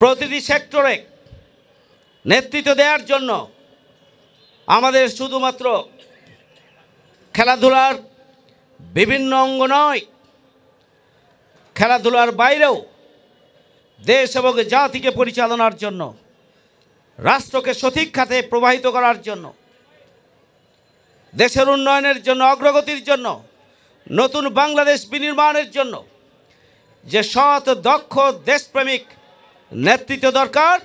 প্রতিটি সেক্টরে নেতৃত্ব দেওয়ার জন্য আমাদের শুধুমাত্র খেলাধুলার বিভিন্ন অঙ্গ নয়, খেলাধুলার বাইরেও দেশ এবং জাতিকে পরিচালনার জন্য, রাষ্ট্রকে সঠিক খাতে প্রবাহিত করার জন্য, দেশের উন্নয়নের জন্য, অগ্রগতির জন্য, নতুন বাংলাদেশ বিনির্মাণের জন্য যে সৎ দক্ষ দেশপ্রেমিক নেতৃত্ব দরকার,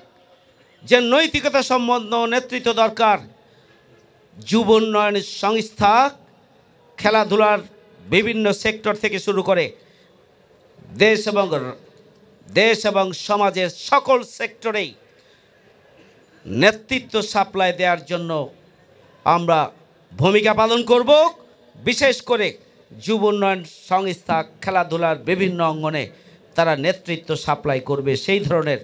যে নৈতিকতা সম্পন্ন নেতৃত্ব দরকার, যুব উন্নয়ন সংস্থা খেলাধুলার বিভিন্ন সেক্টর থেকে শুরু করে দেশ এবং সমাজের সকল সেক্টরেই নেতৃত্ব সাপ্লাই দেওয়ার জন্য আমরা ভূমিকা পালন করব। বিশেষ করে যুব উন্নয়ন সংস্থা খেলাধুলার বিভিন্ন অঙ্গনে তারা নেতৃত্ব সাপ্লাই করবে, সেই ধরনের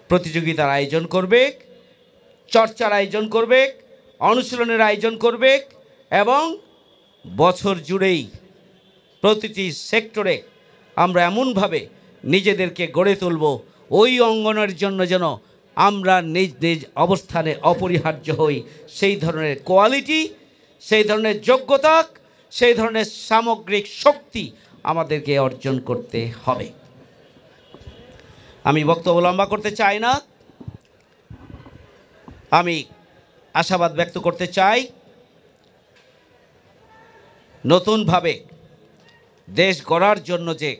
প্রতিযোগিতার আয়োজন করবে, চর্চার আয়োজন করবে, অনুশীলনের আয়োজন করবে এবং বছর জুড়েই প্রতিটি সেক্টরে আমরা এমনভাবে নিজেদেরকে গড়ে তুলব ওই অঙ্গনের জন্য যেন আমরা নিজ নিজ অবস্থানে অপরিহার্য হই। সেই ধরনের কোয়ালিটি, সেই ধরনের যোগ্যতা, সেই ধরনের সামগ্রিক শক্তি আমাদেরকে অর্জন করতে হবে। আমি বক্তব্য লম্বা করতে চাই না, আমি আশাবাদ ব্যক্ত করতে চাই নতুনভাবে দেশ গড়ার জন্য যে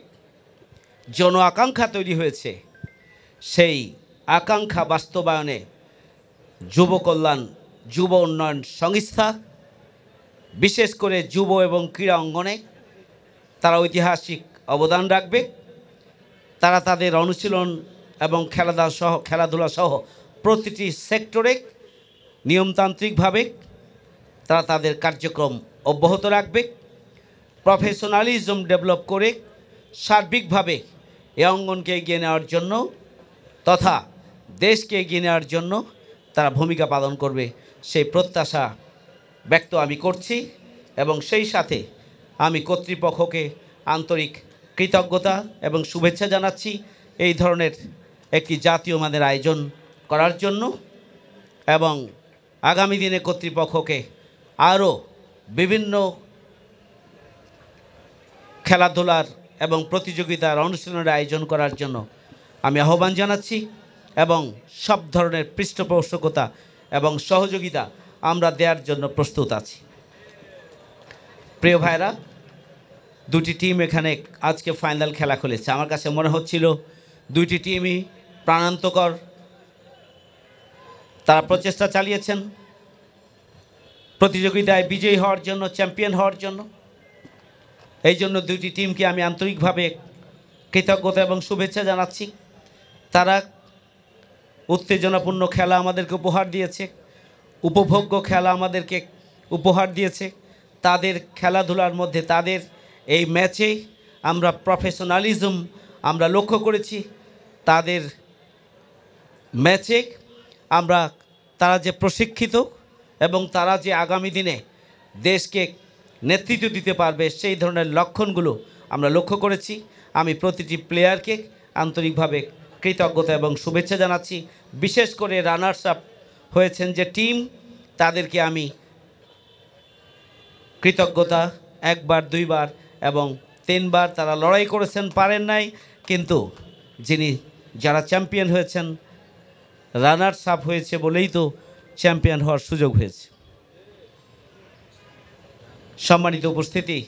জন আকাঙ্ক্ষা তৈরি হয়েছে, সেই আকাঙ্ক্ষা বাস্তবায়নে যুব কল্যাণ যুব উন্নয়ন সংস্থা বিশেষ করে যুব এবং ক্রীড়া অঙ্গনে তারা ঐতিহাসিক অবদান রাখবে। তারা তাদের অনুশীলন এবং খেলাধুলা সহ প্রতিটি সেক্টরে নিয়মতান্ত্রিকভাবে তারা তাদের কার্যক্রম অব্যাহত রাখবে। প্রফেশনালিজম ডেভেলপ করে সার্বিকভাবে এ অঙ্গনকে এগিয়ে নেওয়ার জন্য তথা দেশকে এগিয়ে নেওয়ার জন্য তারা ভূমিকা পালন করবে, সেই প্রত্যাশা ব্যক্ত আমি করছি। এবং সেই সাথে আমি কর্তৃপক্ষকে আন্তরিক কৃতজ্ঞতা এবং শুভেচ্ছা জানাচ্ছি এই ধরনের একটি জাতীয় মানের আয়োজন করার জন্য, এবং আগামী দিনে কর্তৃপক্ষকে আরও বিভিন্ন খেলাধুলার এবং প্রতিযোগিতার অনুশীলনের আয়োজন করার জন্য আমি আহ্বান জানাচ্ছি এবং সব ধরনের পৃষ্ঠপোষকতা এবং সহযোগিতা আমরা দেওয়ার জন্য প্রস্তুত আছি। প্রিয় ভাইরা, দুটি টিম এখানে আজকে ফাইনাল খেলা খেলেছে। আমার কাছে মনে হচ্ছিল দুইটি টিমই প্রাণান্তকর, তারা প্রচেষ্টা চালিয়েছেন প্রতিযোগিতায় বিজয়ী হওয়ার জন্য, চ্যাম্পিয়ন হওয়ার জন্য। এই জন্য দুইটি টিমকে আমি আন্তরিকভাবে কৃতজ্ঞতা এবং শুভেচ্ছা জানাচ্ছি। তারা উত্তেজনাপূর্ণ খেলা আমাদেরকে উপহার দিয়েছে, উপভোগ্য খেলা আমাদেরকে উপহার দিয়েছে। তাদের খেলাধুলার মধ্যে, তাদের এই ম্যাচে আমরা প্রফেশনালিজম আমরা লক্ষ্য করেছি। তাদের ম্যাচে আমরা তারা যে প্রশিক্ষিত এবং তারা যে আগামী দিনে দেশকে নেতৃত্ব দিতে পারবে, সেই ধরনের লক্ষণগুলো আমরা লক্ষ্য করেছি। আমি প্রতিটি প্লেয়ারকে আন্তরিকভাবে কৃতজ্ঞতা এবং শুভেচ্ছা জানাচ্ছি। বিশেষ করে রানার্স আপ হয়েছেন যে টিম, তাদেরকে আমি কৃতজ্ঞতা, একবার দুইবার এবং তিনবার তারা লড়াই করেছেন, পারেন নাই, কিন্তু যারা চ্যাম্পিয়ন হয়েছেন, রানার্স আপ হয়েছে বলেই তো চ্যাম্পিয়ন হওয়ার সুযোগ হয়েছে। সম্মানিত উপস্থিতি,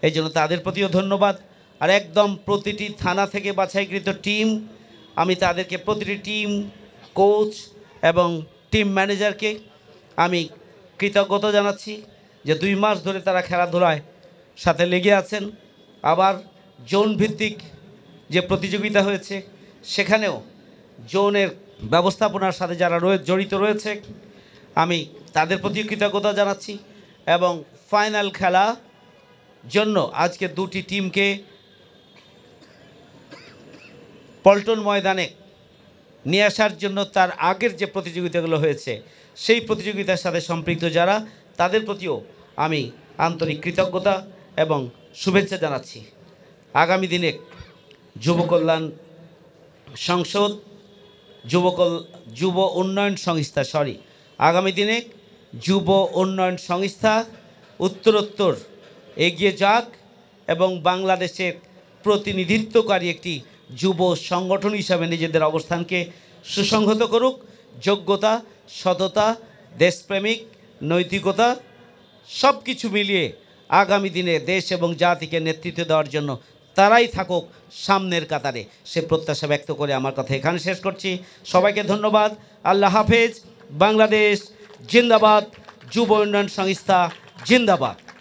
এই জন্য তাদের প্রতিও ধন্যবাদ। আর একদম প্রতিটি থানা থেকে বাছাইকৃত টিম, আমি তাদেরকে প্রতিটি টিম, কোচ এবং টিম ম্যানেজারকে আমি কৃতজ্ঞতা জানাচ্ছি যে 2 মাস ধরে তারা খেলাধুলায় সাথে লেগে আছেন। আবার জোন ভিত্তিক যে প্রতিযোগিতা হয়েছে, সেখানেও জোনের ব্যবস্থাপনার সাথে যারা জড়িত রয়েছে, আমি তাদের প্রতি কৃতজ্ঞতা জানাচ্ছি। এবং ফাইনাল খেলা জন্য আজকে দুটি টিমকে পল্টন ময়দানে নিয়ে আসার জন্য তার আগের যে প্রতিযোগিতাগুলো হয়েছে, সেই প্রতিযোগিতার সাথে সম্পৃক্ত যারা, তাদের প্রতিও আমি আন্তরিক কৃতজ্ঞতা এবং শুভেচ্ছা জানাচ্ছি। আগামী দিনে যুব কল্যাণ সংসদ যুব উন্নয়ন সংস্থা আগামী দিনে যুব উন্নয়ন সংস্থা উত্তরোত্তর এগিয়ে যাক এবং বাংলাদেশের প্রতিনিধিত্বকারী একটি যুব সংগঠন হিসাবে নিজেদের অবস্থানকে সুসংহত করুক। যোগ্যতা, সততা, দেশপ্রেমিক, নৈতিকতা সব কিছু মিলিয়ে আগামী দিনে দেশ এবং জাতিকে নেতৃত্ব দেওয়ার জন্য তারাই থাকুক সামনের কাতারে, সে প্রত্যাশা ব্যক্ত করে আমার কথা এখানে শেষ করছি। সবাইকে ধন্যবাদ। আল্লাহ হাফেজ। বাংলাদেশ জিন্দাবাদ। যুব উন্নয়ন সংস্থা জিন্দাবাদ।